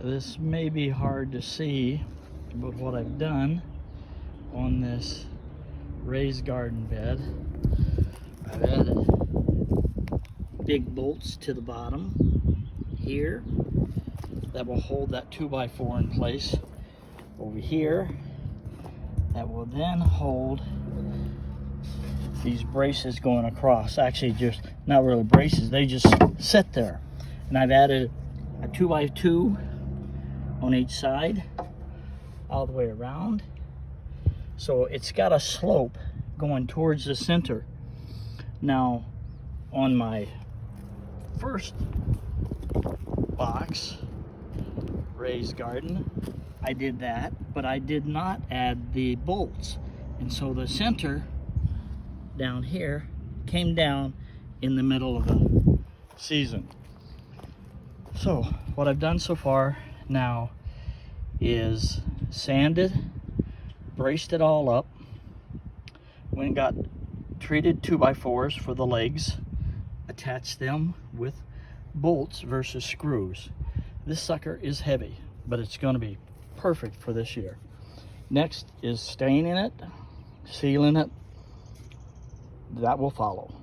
This may be hard to see, but what I've done on this raised garden bed, I've added big bolts to the bottom here that will hold that 2x4 in place. Over here, that will then hold these braces going across. Actually, just not really braces, they just sit there. And I've added a 2x2 on each side all the way around, so it's got a slope going towards the center. Now on my first box raised garden, I did that, but I did not add the bolts, and so the center down here came down in the middle of the season. So what I've done so far now is sanded, braced it all up, went and got treated 2x4s for the legs, attached them with bolts versus screws. This sucker is heavy, but it's going to be perfect for this year. Next is staining it, sealing it. That will follow.